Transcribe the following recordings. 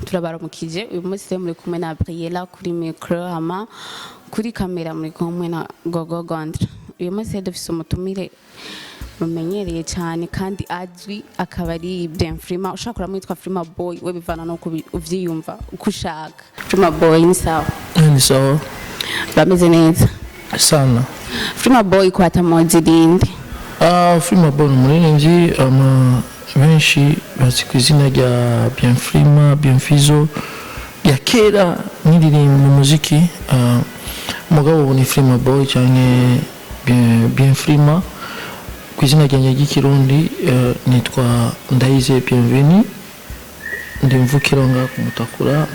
turabaramukije uyu munsi muri kumwe na Briella kuri micro ama kuri kamera muri kumwe na Gogo Gondra. Uyu munsi dufise umutumire mumenyereye cyane kandi azwi akaba ari Freema, ushaka kuramwitwa Freema Boy, we bivana no uvyiyumva uko ushaka. Freema Boy ni sawa? Ni sawa. Bameze neza sana. Freema Boy kwa tamozi dindi. Freema Boy umuririmvyi benshi bazi ku izina rya Freema, Fizo ya kera ndirimbo mu muziki. Mugabo ni Freema Boy cyane Freema ku izina ryanjye ry'ikirundi nitwa Ndayize Bienvenue, ndimvukira ngaha ku Mutakura.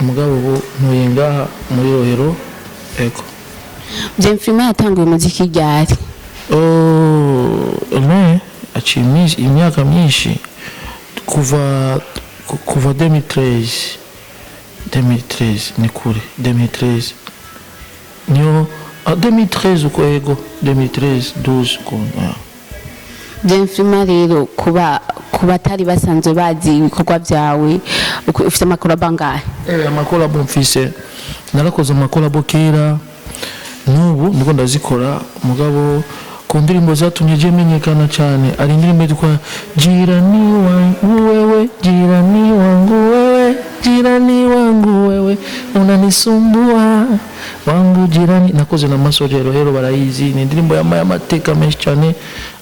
Mugabo ntuye ngaha muri Rohero. Ego Freema yatanguye umuziki ryari? Achimise imyaka myinshi kuva 2013 ni kure 2013 niyo 2013 uko ego 2013 12 ko Freema rero kuba atari basanzwe bazi ibikorwa byawe ufite amakolabo angahe? Amakolabo mfise narakoze amakolabo kera, n'ubu ndiko ndazikora. Mugabo ku ndirimbo zatumye je menyekana cyane ari indirimbo yitwa jirani wangu wewe, jirani wangu wewe, jirani wangu wewe unanisumbua wangu jirani. Nakoze na masojero hero barayizi. Ni indirimbo y'amateka menshi cyane,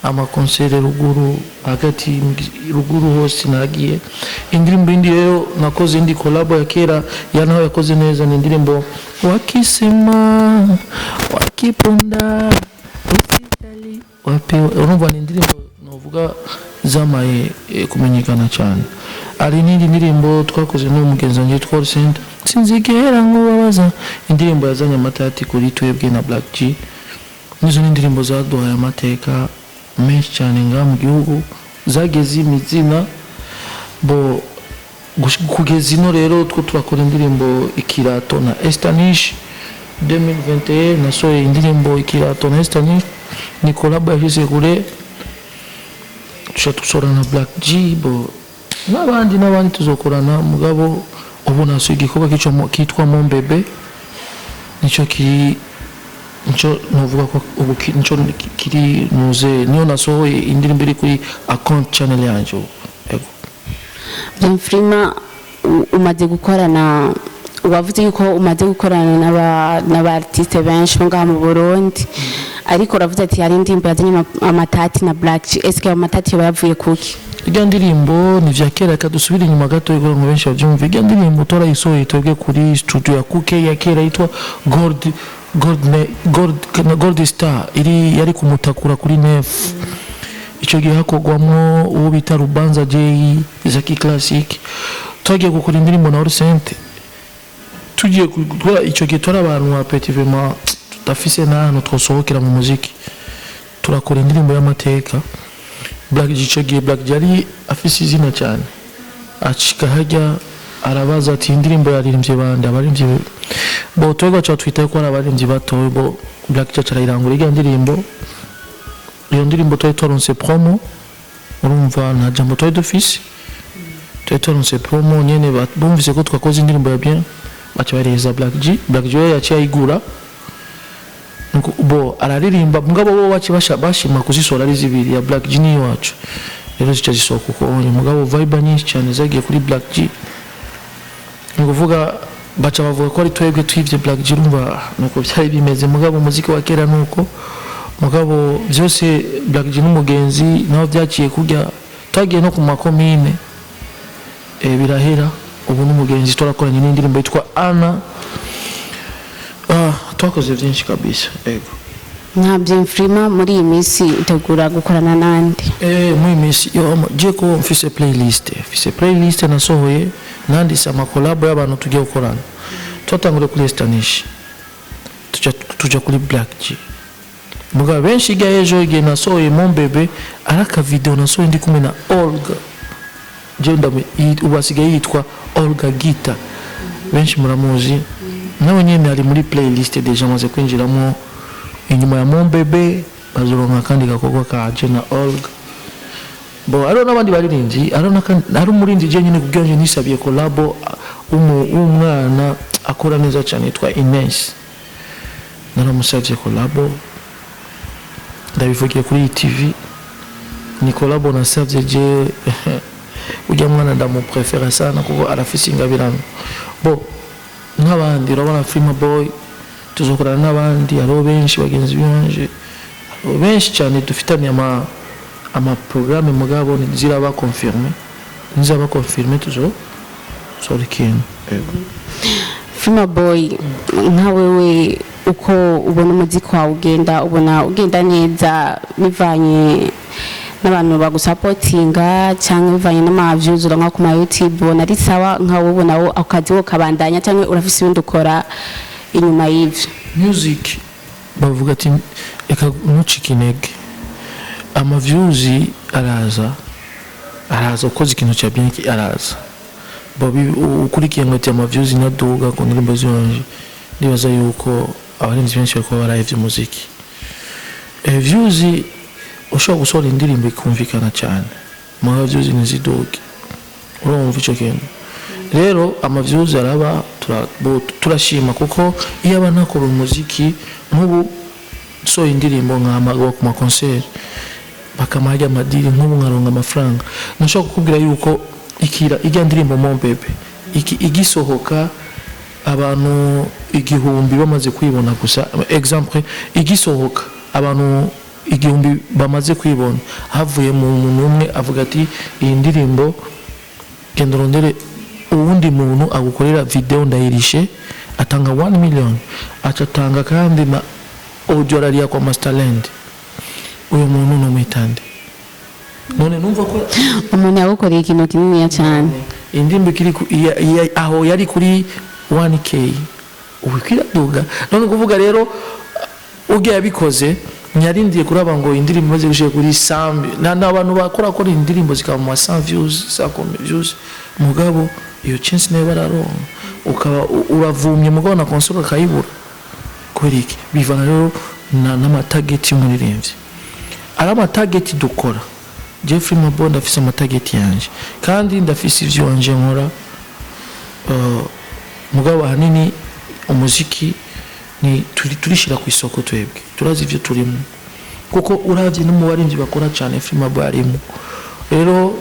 amakonsere ruguru hagati ruguru hose nagiye. Indirimbo indi rero nakoze indi collabo ya kera yanaho yakoze neza, ni indirimbo wakisema wakipunda urumva ni indirimbo novuga zamaye kumenyekana cyane. Ari n'indi ndirimbo twakoze n'umugenzi wanjye twa Center sinzigera nkubabaza, indirimbo yazanye amatati kuri twebwe na Black G. Nizo n'indirimbo zaduhaye amateka menshi cyane ngaha mu gihugu, zageze imizina bo kugeza ino. Rero two turakora indirimbo Ikirato na Estanish 2021, nasohoye indirimbo Ikirato na Estanish, ni collabo yashyize kure. Tushatusora na Black G bo n'abandi tuzokorana. Mugabo ubu nasohoye igikorwa kitwa Mon Bebe, nico novuga ko ubu nico kiri muze, niyo nasohoye indirimbo iri kuri account channel yanjye. Freema umaze gukorana, wavuze yuko umaze gukorana n'aba artiste benshi ngaha mu Burundi, ariko uravuze ati hari indirimbo yazanye amatati na Black G. Eske amatati yavuye kuki? Iyo ndirimbo ni vya kera, kadusubira inyuma gato ngo benshi bavyumve. Iyo ndirimbo torayisohoye twebwe kuri studio ya Kuke ya kera yitwa Gold Star, yari ku Mutakura kuri Nef. Ico gihe hakogwamwo uwo bita Rubanza J Zaki Classic. Twagiye gukora indirimbo na Orcente, tugiye gukora ico gihe tora abantu wa petit vraiment tutafise nano twosohokera mu muziki, turakora indirimbo y'amateka. Black G ico gihe Black G ari afise izina cyane, acika hajya arabaza ati indirimbo yaririmbye bande abaririmbye bo twego cha twita ko arabaririmbye batoye bo. Black G carayirangura iyo ndirimbo twaronse promo, urumva na jambo d'office twaronse promo nyene bumvise ko twakoze indirimbo ya bien, bacha bareza Black G yaciye ayigura bo araririmba. Mugabo bo wachi bashima kuzisora ari zibiri ya Black G ni wacu rero zica zisoka uko onye. Mugabo vibe nyinshi cyane zagiye kuri Black G, nguvuga bacha bavuga ko ari twebwe twivye Black G, urumva nuko byari bimeze. Mugabo muziki wa kera nuko, mugabo byose Black G n'umugenzi naho byaciye kujya, twagiye no ku makomine birahera. Ubu n'umugenzi turakoranye n'indirimbo yitwa Ana. Twakoze byinshi kabisa. Ego ntabyo Freema muri iyi minsi utegura gukorana nande? Muri minsi yo je ko mfise playlist nasohoye nandise amakolabo y'abantu tugiye gukorana. Twatangure kuri Estanish, tuja kuri Black G. Mugabo benshi ga ejo igihe nasohoye Mon Bebe araka video nasohoye ndi kumwe na Olga Jenda, ubasigaye yitwa Olga Gita, benshi muramuzi. Nawe nyene ari muri playlist deja maze kwinjiramo. Inyuma ya Mon Bebe bazoronka kandi gakorwa ka Jena Olga. bo aro n'abandi baririmbyi ari umuririmbyi je nyine kubyo nisabye collabo umwana akora neza cyane yitwa Ines naramusabye collabo ndabivugiye kuri TV ni collabo nasabye je ujya mwana ndamuprefera sana kuko arafise ingabirano bo nk'abandi urabona Freema Boy tuzokorana n'abandi aro benshi bagenzi banje benshi cyane dufitanye ama programme mugabo niziraba confirmer tuzo sorry kin Freema Boy nka wewe uko ubona umuziki wawe ugenda neza bivanye n'abantu bagusapotinga cyangwa bivanye n'amaviews uronka ku ma YouTube ubona ari sawa nka wowe ubona akazi wo kabandanya cyangwa urafise ibindi ukora inyuma y'ivyo music bavuga ati eka ntucike intege amaviews araza ukoze ikintu cya bien araza bobi ukurikiye ngo ati amaviews naduga ku ndirimbo zanje ndibaza yuko abarinzi benshi bako baraye muziki views ushobora gusohora indirimbo ikumvikana cyane mu views niziduga urumva icyo kintu rero amaviews araba turashima kuko iyo abana bakora umuziki nk'ubu so indirimbo nk'amago ku ma concert bakamajya amadiri nk'ubu nkaronga amafaranga nashaka kukubwira yuko ijya ndirimbo mon bebe igisohoka abantu igihumbi bamaze kwibona gusa exemple igisohoka abantu igihumbi bamaze kwibona havuye mu muntu umwe avuga ati iyi ndirimbo gendorondere uwundi muntu agukorera video ndayirishe atanga 1 million acatanga kandi na audio rariya kwa Masterland uyo muntu no mwitande none numva ko umuntu yagukoreye ikintu kinini cyane indirimbo kiri aho yari kuri 1k ubikira duga none kuvuga rero ugiye yabikoze nyarindiye kuraba ngo indirimbo maze gushika kuri 100 n'abantu bakora indirimbo zikaba mu 100 views 100 views mugabo iyo chance nayo bararonka ukaba uravumye mugabo na console kayibura kwereke bivana rero na target y'umuririmvyi ara target dukora Freema Boy ndafise target yanje kandi ndafise ivyo wanje nkora mugabo hanini umuziki ni turishira ku isoko twebwe turazi ivyo turimo kuko uravye no mu barimvyi bakora cyane Freema Boy arimo rero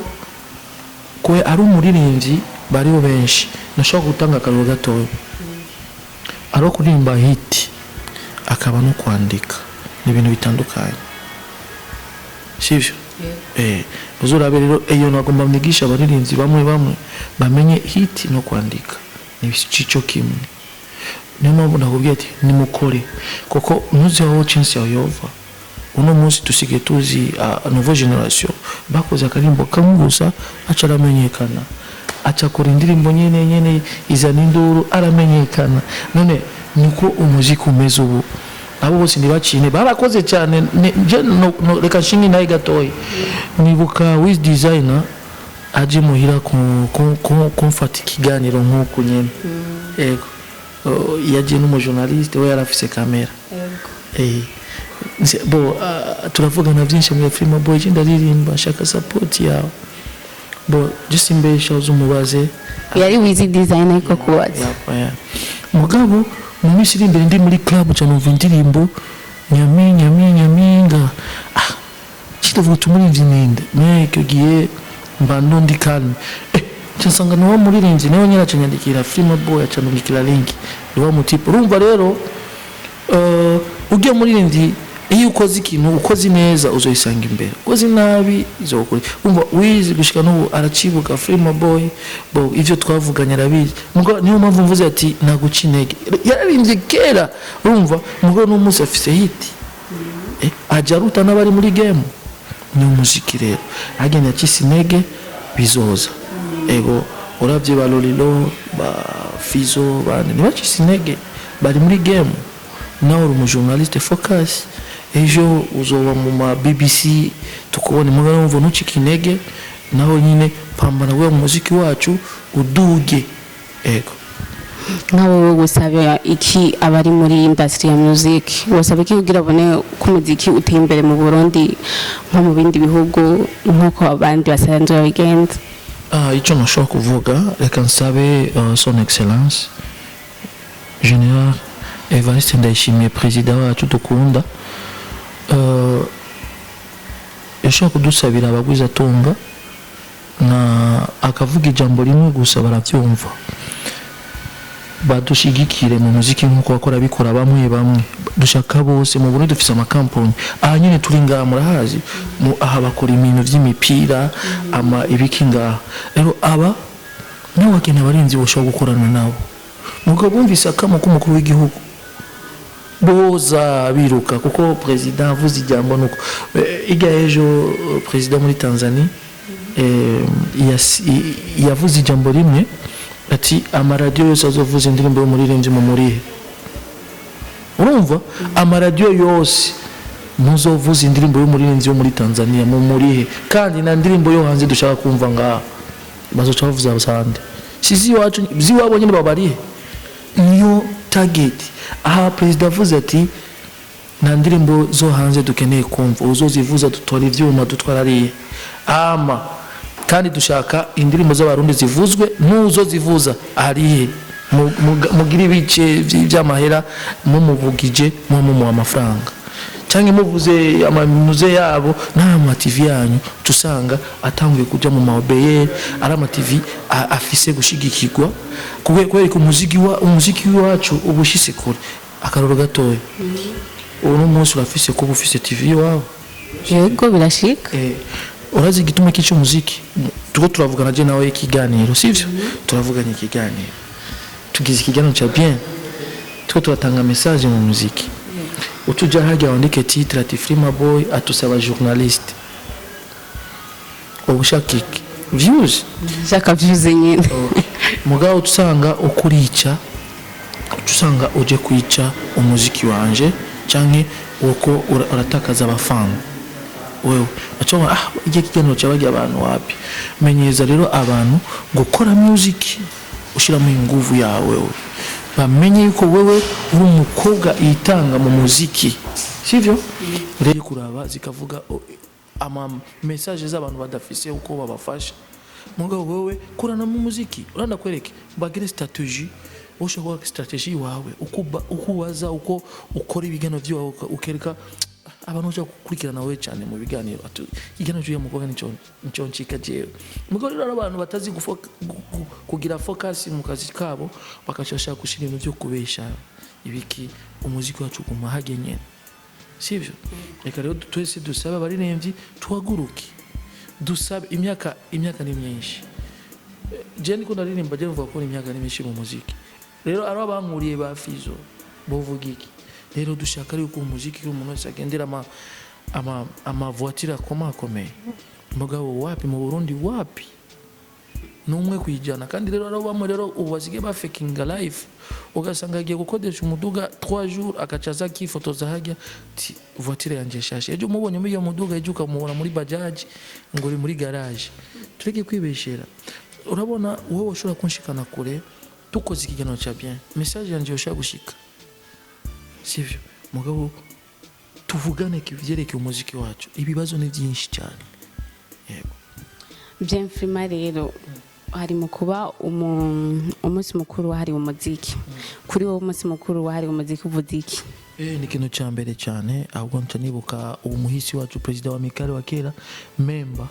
ko ari umuririmvyi bariho benshi nashaka gutanga akaroro gatoya aro kuririmba hit akaba no kwandika ni ibintu bitandukanye sivyo uzurabe rero iyo nagomba mwigisha abaririmbyi bamwe bamenye hit no kwandika ni cico kimwe niyo mpamvu nakubwiye ati nimukore kuko muzi aho chance yawe yova uno munsi tusige tuzi nouvelle generation bakoze akarimbo kamugusa aca aramenyekana acakora indirimbo nyene izana induru aramenyekana none niko umuziki umeze ubu abo bose ndibacine barakoze cyane reka shingi nayi gatoyi nibuka with designer aje muhira kumfata ikiganiro nk'uko nyene yego yaje n'umujournaliste we yarafise kamera bo turavugana byinshi muri Freema Boy ndaririmba shaka support yawe bo just imbesha uzumubaze yari with designer ko kuwaza mugabo mu minsi iri imbere ndi muri club cyane umva indirimbo nyaminga kitavuga tumuririmbyi ninde meke giye mbando ndi calme cyasanga no muririmbyi nawe nyira cyanyandikira Freema Boy acanungikira link niwa mutipo urumva rero ugiye muririmbyi iyo ukoze ikintu ukoze neza uzoyisanga imbere ukoze nabi izokuri umva wizi gushika no aracibuka Freema Boy bo ivyo twavuganya arabizi mugo niyo mpamvu mvuze ati naguca intege yararimbye kera urumva mugo no musi afise hit ajaruta n'abari muri game ni umuziki rero agenda akisi intege bizoza ego uravye ba Lolilo ba Fizo bane ni bakisi intege bari muri game nawe uri umujournaliste focus ejo uzoba mu ma BBC tukubone mugana umva nucika intege naho nyine pambana we muziki wacu uduge ego nkawe wosaba iki abari muri industry ya music wosaba iki kugira bone ko umuziki uteye imbere mu Burundi nko mu bindi bihugu nk'uko abandi basanzwe babigenza? Icyo nashobora kuvuga reka nsabe son excellence General Evariste Ndayishimiye perezida wacu dukunda yashaka kudusabira abagwizatunga na akavuga ijambo rimwe gusa baravyumva badushigikire mu muziki nkuko bakora bikora bamwe dushaka bose mu Burundi dufise amakampani nyine turi ngaha murahazi aha bakora ibintu vy'imipira ibiki ngaha rero aba niwe wakene abarinzi boshobora gukorana nabo mugabo bumvise akamo k'umukuru w'igihugu boza biruka kuko president avuze ijambo nuko iga ejo president muri Tanzania yavuze ijambo rimwe ati amaradiyo yose azovuza indirimbo y'umuririmvyi mu muri. Urumva amaradiyo yose muzovuza indirimbo y'umuririmvyi yo muri Tanzania mu muri, kandi na ndirimbo yo hanze dushaka kumva ngaha bazoca bavuza abasande sizi wacu ziwabo nyine babarihe niyo target. Aha president avuze ati na ndirimbo zo hanze dukeneye kumva uzozivuza dutwara ivyuma dutwara ariye kandi dushaka indirimbo z'abarundi zivuzwe nuzo zivuza arihe mugira ibice by'amahera mumuvugije mu amafaranga cyangwa muvuze amamuze yabo n'ama TV yanyu tusanga atanguye kuja mu mabeye ari ama TV afise gushigikirwa kwereka umuziki wacu ubushise kure. Akaroro gatoya uno munsi urafise kuba ufise TV wawe yego birashika urazi gituma kicu muziki tuko turavugana je nawe ikiganiro sivyo turavugana ikiganiro tugize ikiganiro cha bien tuko turatanga message mu muziki utuja hajya wandike titre ati Freema Boy atusaba journaliste ubushakiki views shaka views nyine mugabo tusanga ukurica tusanga uje kwica umuziki wanje canke uko uratakaza abafana wewe acoma igihe kiganiro cyabagi abantu wapi menyeza rero abantu gukora music ushiramo inguvu yawe bamenye yuko wewe uri umukobwa itanga mu muziki sivyo rero kuraba zikavuga ama message z'abantu badafise uko babafasha mugabo wewe kurana mu muziki uranda kwereke bagire strategy ushobora strategy wawe ukubaza uko ukora ibigano byawe ukereka abantu uja kukurikirana wewe cyane mu biganiro igano cyo mukobwa nico ncika jewe mugabo rero abantu batazi kugira focus mu kazi kabo bakashasha gushira ibintu byo kubesha ibiki umuziki wacu kumahage nyene sivyo reka rero twese dusaba abaririmbyi tuhaguruke dusaba imyaka ni myinshi je niko ndaririmba je mvuga ko imyaka ni myinshi mu muziki rero aro bankuriye bafizo bovugiki rero dushaka yuko umuziki umuntu wese agendera ama voiture akomeye mugabo wapi mu Burundi wapi numwe kwijana kandi rero aro bamwe rero ubazige ba faking life ugasanga agiye gukodesha umuduga 3 jours akacaza kifotoza hajya voiture yanje shashe ejo mubonye muri iyo muduga ejo ukamubona muri bajaj ngo uri muri garage tureke kwibeshera urabona wowe ushobora kunshikana kure tukoze ikiganiro cha bien message yanje yoshaka gushika sivyo mugabo tuvugane kivyereke umuziki wacu ibibazo ni byinshi cyane yego bien Freema rero hari mu kuba umunsi mukuru wahari umuziki kuri wowe umunsi mukuru wahari umuziki uvuziki ni kintu cya mbere cyane ahubwo ntanibuka umuhisi wacu president wa Mikali wa kera member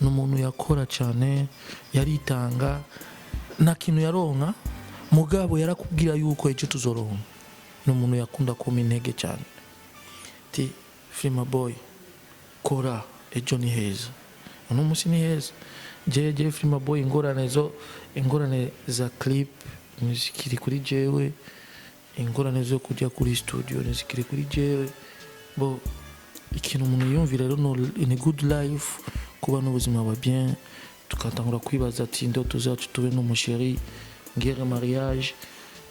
n'umuntu yakora cyane yaritanga na kintu yaronka mugabo yarakubwira yuko ejo tuzoronka n'umuntu yakunda kuma intege cyane ti Freema Boy kora ejo ni heza uno musi ni heza je Freema Boy ingorane za clip nizikiri kuri jewe ingorane zo kujya kuri studio nizikiri kuri jewe bo ikintu umuntu yumvira rero no in a good life kuba n'ubuzima bwa bien tukatangura kwibaza ati ndoto zacu tube n'umusheri ngere mariage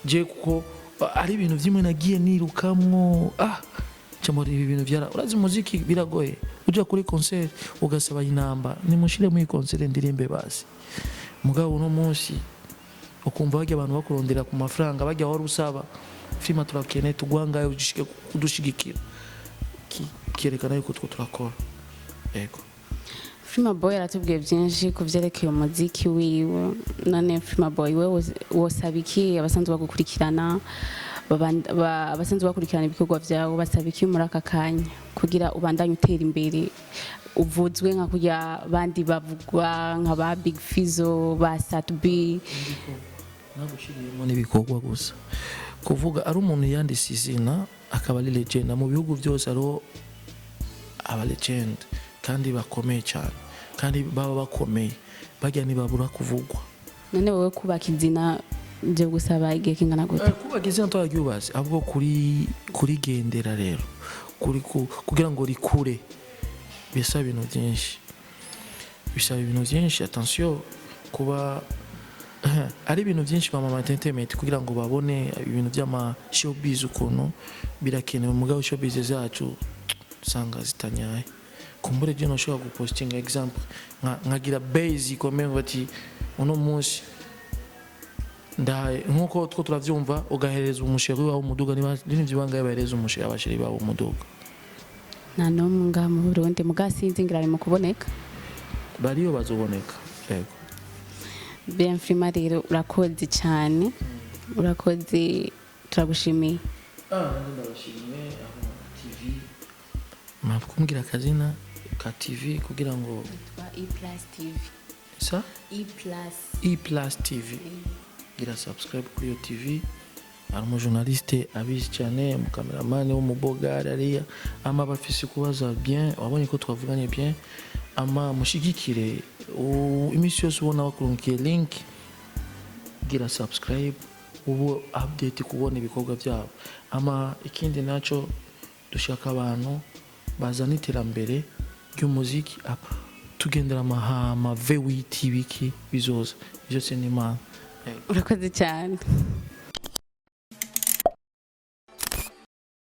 je kuko ari ibintu byimwe nagiye nirukamwo cyangwa ibi bintu byara urazi muziki biragoye uja kuri concert ugasaba inamba nimushire muri concert ndirimbe basi mugabo no munsi ukumva bajya abantu bakurondera ku mafaranga bajya wari usaba Freema turakeneye tugwangaye ushike kudushigikira kerekana yuko two turakora yego. Freema Boy aratubwiye byinshi ku vyerekeye umuziki wiwe. None Freema Boy we wosabiki abasanzwe bagukurikirana abasanzwe bakurikirana ibikorwa vyawe basabiki muri aka kanya kugira ubandanye utera imbere uvuzwe nka kurya bandi bavugwa nka ba Big Fizzo ba Satb nagushiriyemo n'ibikorwa gusa kuvuga ari umuntu yandise izina akaba ari legend mu bihugu byose ariho aba legend kandi bakomeye cyane kandi baba bakomeye bajya ntibabura kuvugwa. None wowe kubaka izina je gusaba igihe kingana gute? Kubaka izina twaryubaze ahubwo kuri gendera rero kugira ngo rikure bisaba ibintu byinshi attention kuba ari ibintu byinshi mama entertainment kugira ngo babone ibintu by'ama showbiz ukuntu birakenewe mugabo showbiz zacu sanga zitanyaye kumbure je no shobora gupostinga example nkagira base ikomeye bati uno munsi ndaye nkuko two turavyumva ugahereza umusheri wawe umuduga n'ibindi bangaye bahereza umusheri abasheri bawe umuduga na no ngaha mu Burundi mugasinzi ngira ari mu kuboneka bariyo bazoboneka yego. Bien Freema rero urakoze cyane urakoze turagushimiye. Ndabashimiye aho TV makumbwira akazina ka TV kugira ngo E+ TV sa E+ TV gira subscribe kuri yo TV. Ari mu journaliste abizi cyane mu cameraman wo mu bogari ariya ama bafise kubaza bien wabonye ko twavuganye bien ama mushigikire imisi yose ubona bakurungiye link gira subscribe ubu update kubona ibikorwa byabo ama ikindi naco dushaka abantu bazana iterambere ry'umuziki tugendera amahama V8 biki bizoza byose ni imana. Urakoze cyane.